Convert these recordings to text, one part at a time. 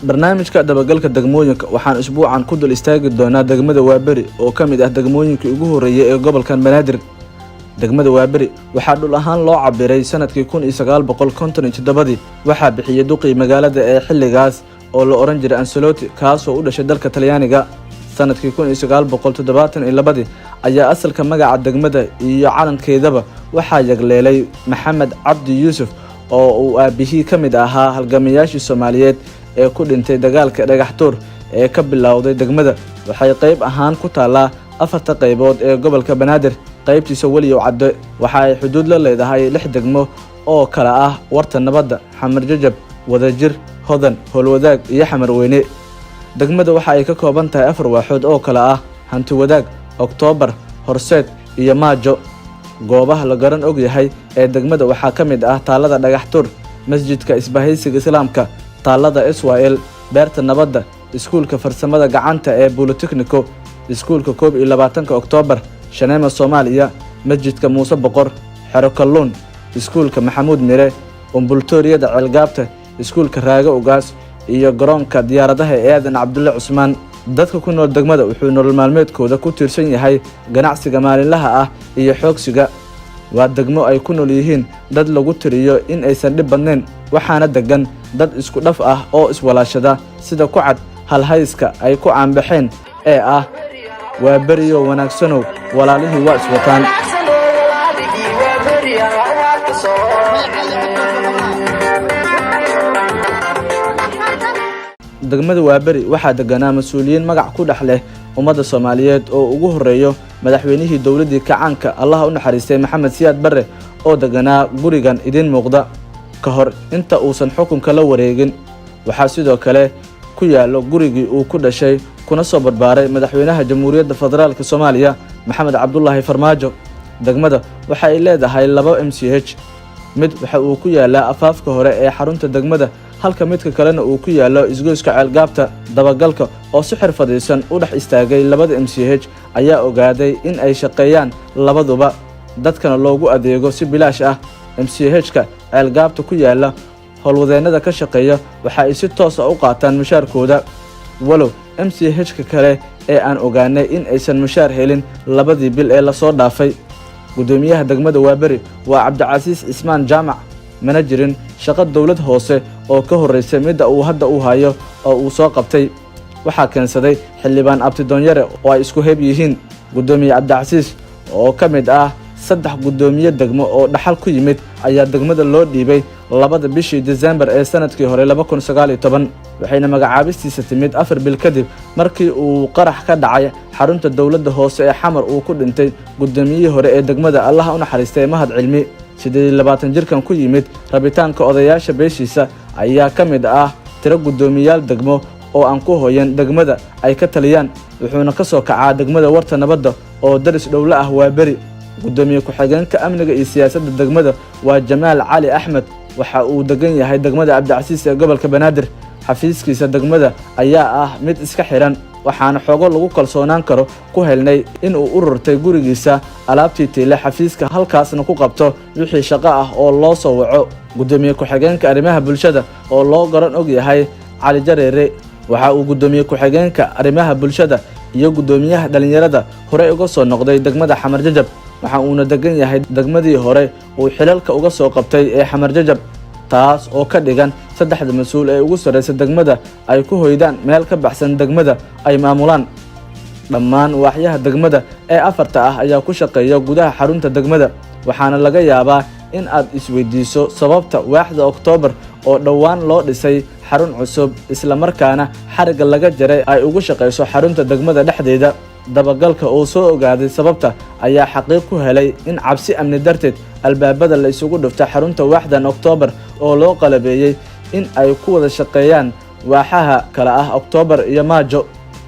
barnaamijka dabagalka degmooyinka waxaan isbuucan ku dul istaagi doonaa degmada Waaberi oo ka mid ah degmooyinkii ugu horeeyay ee gobolkan Banaadir. degmada Waaberi waxaa dhul ahaan loo cabiray sanadkii 1957 waxaa bixiyay duqii magaalada ee xilligaas oo la oran jiray Ancelotti kaas oo u dhashay dalka Talyaaniga. sanadkii 1972 ayaa asalka magaca degmada iyo calankeedaba waxaa yagleelay Maxamed Cabdi Yuusuf oo uu aabihii ka mid ahaa halgamayaashii Soomaaliyeed ee ku dhintay dagaalka Dhagaxtuur ee ka bilowday degmada. waxay qayb ahaan ku taalaa afarta qaybood ee gobolka Banaadir. qaybtiisa waliyo cadde waxa ay xuduud la leedahay 6 degmo oo kala ah Warta Nabadda, Xamar Jajab, Wadajir, Hodan, Howlwadaag iyo Xamar Weyne. degmada waxa ay ka kooban tahay 4 waaxood oo kala ah Hanti Wadaag, Oktoobar, Horseed iyo Maajo. goobaha la garan og yahay ee degmada waxaa ka mid ah taalada Dhagaxtuur, masjidka Isbahaysiga Islaamka, taalada Israel, beerta Nabadda, iskuulka farsamada gacanta ee Polytechnico, iskuulka 21 Oktoobar, Shaneema Soomaaliya, masjidka Muuse Boqor, Xero Kalluun, iskuulka Maxamuud Mire, Umbultooriyada Ceelgaabta, iskuulka Raaga Ugaas iyo garoonka diyaaradaha ee Aadan Cabdulle Cusmaan. dadka ku nool degmada wuxuu nolol maalmeedkooda ku tiirsan yahay ganacsiga maalinlaha ah iyo xoogsiga. waa degmo ay ku nool yihiin dad lagu tiriyo in aysan dhib badnayn, waxaana degan dad isku dhaf ah oo iswalaashada sida ku cad halhayska ay ku caanbaxeen ee ah Waaberiyo wanaagsanow walaalihii waa iswataan. degmada Waaberi waxaa deganaa mas'uuliyiin magac ku dhaxleh ummadda Soomaaliyeed oo ugu horeeyo madaxweynihii dawladii kacaanka Allah u naxariistay Maxamed Siyaad Barre oo deganaa gurigan idin muuqda ka hor inta uusan xukunka la wareegin. waxaa sidoo kale ku yaalo gurigii uu ku dhashay kuna soo barbaaray madaxweynaha Jamhuuriyadda Federaalka Soomaaliya Maxamed Cabdullaahi Farmaajo. degmada waxa ay leedahay 2 MCH, mid waxa uu ku yaalaa afaafka hore ee xarunta degmada halka midka kalena uu ku yaalo isgoyska Ceelgaabta. dabagalka oo si xirfadaysan u dhex istaagay 2 MCH ayaa ogaaday in ay shaqeeyaan labaduba dadkana loogu adeego si bilaash ah. MCH-ka Ceelgaabta ku yaala howlwadeennada ka shaqeeya waxa ay si toos ah u qaataan mushaarkooda, walow MCH-ka kale ee aan ogaanay in aysan mushaar helin 2 bil ee la soo dhaafay. gudoomiyaha degmada Waaberi waa Cabdicasiis Ismaan Jaamac, mana jirin shaqo dawlad hoose oo ka horeysay midda uu hadda u hayo oo uu soo qabtay. waxaa keensaday xildhibaan Abdi Doonyare oo ay isku heeb yihiin. gudoomiye Cabdicasiis oo ka mid ah 3 gudoomiye degmo oo dhaxal ku yimid ayaa degmada loo dhiibay 2 bishii December ee sanadkii hore 2019, waxayna magacaabistiisa timid 4 bil kadib markii uu qarax ka dhacay xarunta dawladda hoose ee Xamar uu ku dhintay gudoomiyihii hore ee degmada Allah u naxariistay Mahad Cilmi. 28 jirkan ku yimid rabitaanka odayaasha beeshiisa ayaa ka mid ah tiro gudoomiyaal degmo oo aan ku hooyan degmada ay ka taliyaan, wuxuuna ka soo kacaa degmada Warta Nabadda oo daris dhowla ah Waaberi. gudoomiye ku-xigeenka amniga iyo siyaasadda degmada waa Jamaal Cali Axmed, waxa uu degan yahay degmada Cabdicasiis ee gobolka Banaadir. xafiiskiisa degmada ayaa ah mid iska xiran, waxaana xogo lagu kalsoonaan karo ku helnay in uu u rartay gurigiisa alaabtii tiile xafiiska halkaasna ku qabto wixii shaqo ah oo loo soo waco. gudoomiye ku-xigeenka arrimaha bulshada oo loo garan og yahay Cali Jareere waxa uu gudoomiye ku-xigeenka arrimaha bulshada iyo gudoomiyaha dhalinyarada hore uga soo noqday degmada Xamar Jajab, waxa uuna degan yahay degmadii hore uu xilalka uga soo qabtay ee Xamar Jajab, taas oo ka dhigan 3 mas'uul ee ugu sareysa degmada ay ku hoydaan meel ka baxsan degmada ay maamulaan. dhammaan waaxyaha degmada ee 4 ah ayaa ku shaqeeya gudaha xarunta degmada, waxaana laga yaabaa in aad isweydiiso sababta waaxda Oktoobar oo dhawaan loo dhisay xarun cusub isla markaana xariga laga jaray ay ugu shaqeyso xarunta degmada dhexdeeda. dabagalka oo soo ogaaday sababta ayaa xaqiiq ku helay in cabsi amni darteed albaabada la isugu dhufta xarunta waaxdan Oktoobar oo loo qalabeeyay in ay ku wada shaqeeyaan waaxaha kala ah Oktoobar iyo Maajo.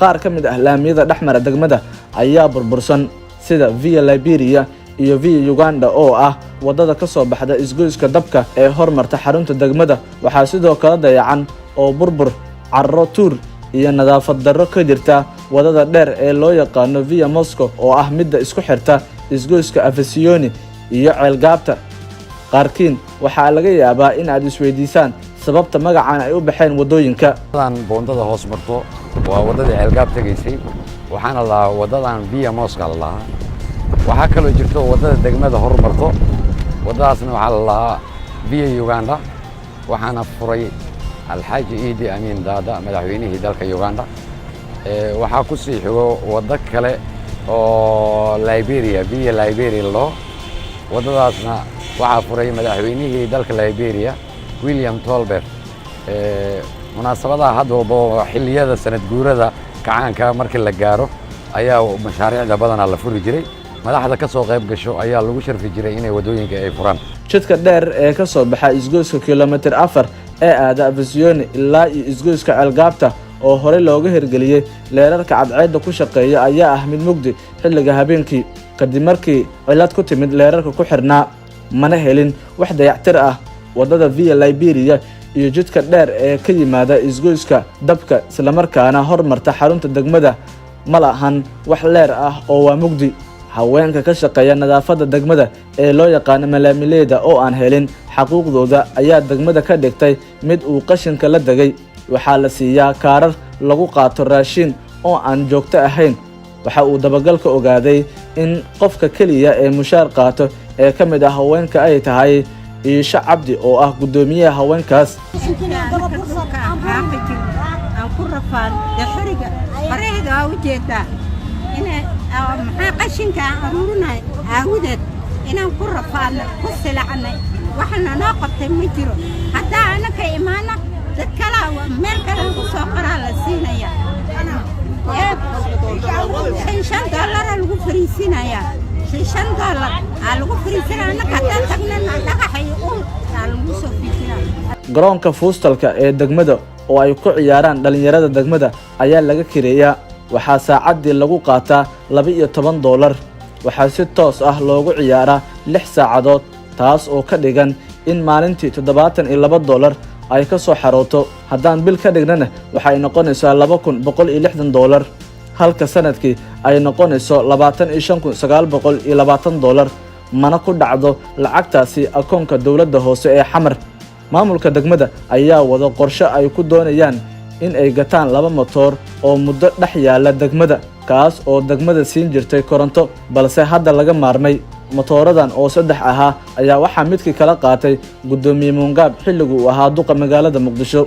qaar ka mid ah laamiyada dhexmara degmada ayaa burbursan sida Via Liberia iyo Via Uganda oo ah wadada ka soo baxda isgoyska dabka ee hormarta xarunta degmada. waxaa sidoo kale dayacan oo burbur, carro tuur iyo nadaafad darro ka jirta wadada dheer ee loo yaqaano Via Moscow oo ah midda isku xirta isgoyska Afasioni iyo Ceelgaabta. qaarkiin waxaa laga yaabaa in aad isweydiisaan sababta magacan ay u baxeen wadooyinka. boondada hoos marto waa wadada ceelgaab tagaysay waxaana la wadadan biya mooska la lahaa waxa kale oo jirto wadada degmada hormarto wadadaasna waxa la lahaa biya Uganda waxaana furay alxaaji Idi Amin Dada madaxweynihii dalka Uganda waxa ku sii xigo wada kale oo Liberia biya Liberia loo wadadaasna waxa furay madaxweynihii dalka Liberia William Tolbert munaasabadaha hadda oo xilliyada sanad guurada kacaanka markii la gaaro ayaa mashaariicda badan la furi jiray madaxda ka soo qayb gasho ayaa lagu sharfi jiray inay wadooyinka ay furaan jidka dheer ee ka soo baxa isgoyska kilomitir 4 ee aada Afisyooni ilaa isgoyska Ceelgaabta oo hore looga hirgeliyay leerarka cadceedda ku shaqeeya ayaa ah mid mugdi xilliga habeenkii kadib markii cilad ku timid leerarka ku xirnaa mana helin wax dayactir ah wadada via Liberia iyo jidka dheer ee ka yimaada isgoyska dabka isla markaana hormarta xarunta degmada ma lahan wax leer ah oo waa mugdi haweenka ka shaqeeya nadaafadda degmada ee loo yaqaan malaamileeda oo aan helin xaquuqdooda ayaa degmada ka dhigtay mid uu qashinka la dagay waxaa la siiyaa kaarar lagu qaato raashin oo aan joogto ahayn waxa uu dabagalka ogaaday in qofka kaliya ee mushaar qaato ee ka mid ah haweenka ay tahay Iisha Cabdi oo ah gudoomiyaha haweenkaas qashinka aruurinay aawudeed inaan ku rafaadno ku silacnay waxana noo qabtay ma jiro hadda anaka imaana dad kala meel kale ku soo qaraa la siinaya $5 lagu fariisinaya $5 lagu fariisinaya anaka tagna dhagaxay uu lagu soo fikiraa garoonka fuustalka ee degmada oo ay ku ciyaaraan dhalinyarada degmada ayaa laga kireeyaa waxaa saacadii lagu qaataa $12 waxaa si toos ah loogu ciyaaraa 6 saacadood taas oo ka dhigan in maalintii $72 ay ka soo xarooto haddaan bil ka dhignana waxay noqonaysaa $2160 halka sanadkii ay noqonayso $25920 mana ku dhacdo lacagtaasi akoonka dawladda hoose ee Xamar maamulka degmada ayaa wada qorshe ay ku doonayaan in ay gataan 2 motor oo muddo dhex yaala degmada kaas oo degmada siin jirtay koronto balse hadda laga maarmay motooradan oo 3 ahaa ayaa waxa midkii kala qaatay gudoomiye Mungaab xilligu uu ahaa duqa magaalada Muqdisho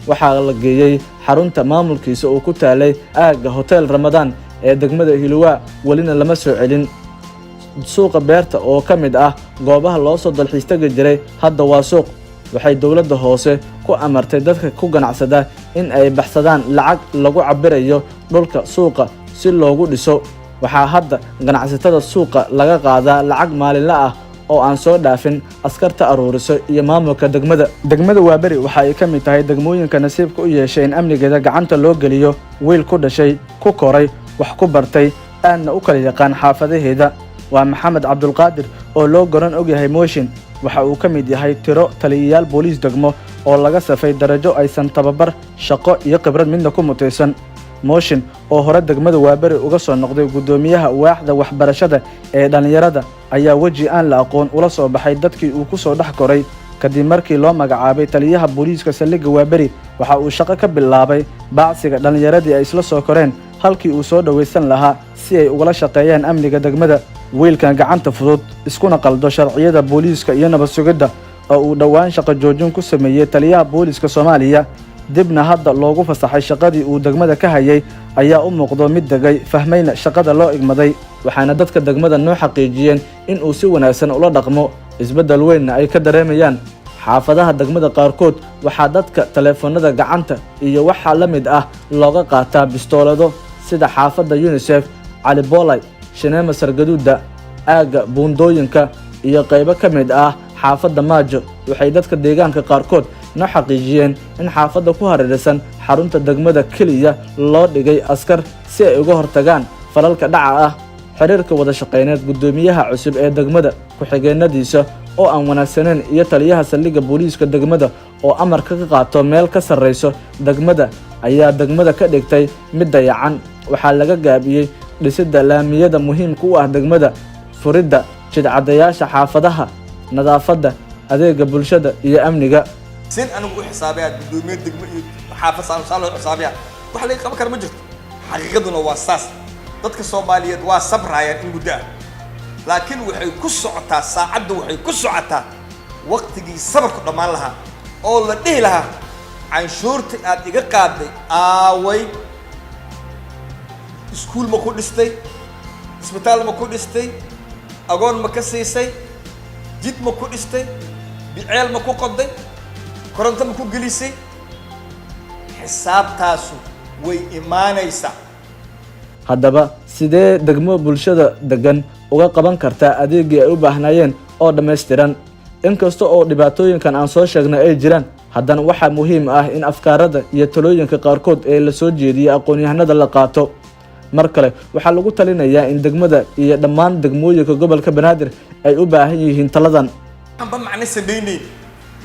waxaa la geeyay xarunta maamulkiisa oo ku taalay aaga hotel Ramadan ee degmada Hiluwa walina lama soo celin suuqa beerta oo ka mid ah goobaha loo soo dalxiis tagi jiray hadda waa suuq waxay dawladda hoose ku amartay dadka ku ganacsada in ay baxsadaan lacag lagu cabirayo dhulka suuqa si loogu dhiso waxaa hadda ganacsatada suuqa laga qaadaa lacag maalinle ah oo aan soo dhaafin askarta aruuriso iyo maamulka degmada Waaberi waxa ay ka mid tahay degmooyinka nasiibka u yeeshay in amnigeeda gacanta loo geliyo wiil ku dhashay ku koray wax ku bartay aadna u kala yaqaan xaafadaheeda waa Maxamed Cabdulqaadir oo loo garan og yahay Mooshin waxa uu ka mid yahay tiro taliyayaal booliis degmo oo laga safay darajo aysan tababar shaqo iyo khibrad midna ku muteysan Mooshin oo hore degmada Waaberi uga soo noqday gudoomiyaha waaxda waxbarashada ee dhalinyarada ayaa waji aan la aqoon ula soo baxay dadkii uu ku soo dhex koray kadib markii loo magacaabay taliyaha booliiska saldhigga Waaberi waxa uu shaqo ka bilaabay baacsiga dhalinyaradii ay isla soo koreen halkii uu soo dhaweysan lahaa si ay ugala shaqeeyaan amniga degmada wiilkan gacanta fudud iskuna qaldo sharciyada booliiska iyo nabad sugidda oo uu dhawaan shaqo joojin ku sameeyay taliyaha booliiska Soomaaliya dibna hadda loogu fasaxay shaqadii uu degmada ka hayay ayaa u muuqdo mid degay fahmayna shaqada loo igmaday waxaana dadka degmada noo xaqiijiyeen in uu si wanaagsan ula dhaqmo isbedel weyn ay ka dareemayaan xaafadaha degmada qaarkood waxaa dadka taleefanada gacanta iyo waxa la mid ah looga qaataa bistoolado sida xaafada UNICEF Ali Bolay Shineema Sargaduuda aaga buundooyinka iyo qaybo ka mid ah xaafada Maajo waxay dadka deegaanka qaarkood noo xaqiijiyeen in xaafada ku hareeraysan xarunta degmada kaliya loo dhigay askar si ay uga hortagaan falalka dhaca ah xiriirka wada shaqeyneed gudoomiyaha cusub ee degmada ku xigeenadiisa oo aan wanaagsaneyn iyo taliyaha saldhigga booliiska degmada oo amarka ka qaato meel ka sarreyso degmada ayaa degmada ka dhigtay mid dayacan waxaa laga gaabiyay dhisidda laamiyada muhiimka u ah degmada furidda jidcadayaasha xaafadaha nadaafadda adeega bulshada iyo amniga سين أنا أقول حسابيات بدون دق حافظ على صالح حسابيات وحلا يقام كلام مجرد حقيقتنا واساس ضدك الصوماليات وصبر هاي إنجدا لكن وحي كسعتها ساعد وحي كسعتها وقت جي صبر كنا ما لها أول ده لها عن شورت أديك قاضي آوي سكول ما كود استي اسبتال ما كود استي أقول ما كسيسي جيت ما كود استي بعيال ما كود قضي كرنت ما كود جلسي حساب تاسو وإيمانيسا haddaba sidee degmo bulshada degan uga qaban kartaa adeegii ay u baahnayeen oo dhammaystiran inkasta oo dhibaatooyinkan aan soo sheegnay ay jiraan haddana waxaa muhiim ah in afkaarada iyo talooyinka qaarkood ee la soo jeediyay aqoon-yahanada la qaato mar kale waxaa lagu talinayaa in degmada iyo dhammaan degmooyinka gobolka Banaadir ay u baahan yihiin taladan amba macna sameeyay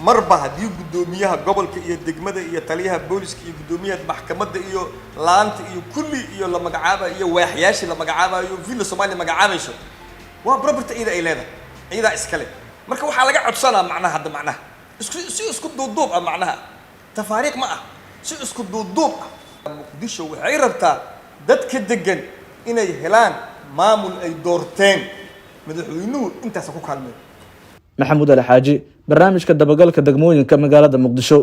marba hadii gudoomiyaha gobolka iyo degmada iyo taliyaha booliska iyo gudoomiyaha maxkamadda iyo laanta iyo kulli iyo la magacaaba iyo waaxyaashi la magacaaba iyo villa Soomaaliya magacaabayso waa property ida ay leedahay ida iskale marka waxa laga codsanaa macnaha hadda macnaha isku duuduub ah macnaha tafaariiq ma ah si isku duuduub ah Muqdisho waxay rabtaa dadka degan inay helaan maamul ay doorteen madaxweynuhu intaas ku kaalmay maxamuud alxaaji barnaamijka dabagalka degmooyinka magaalada Muqdisho.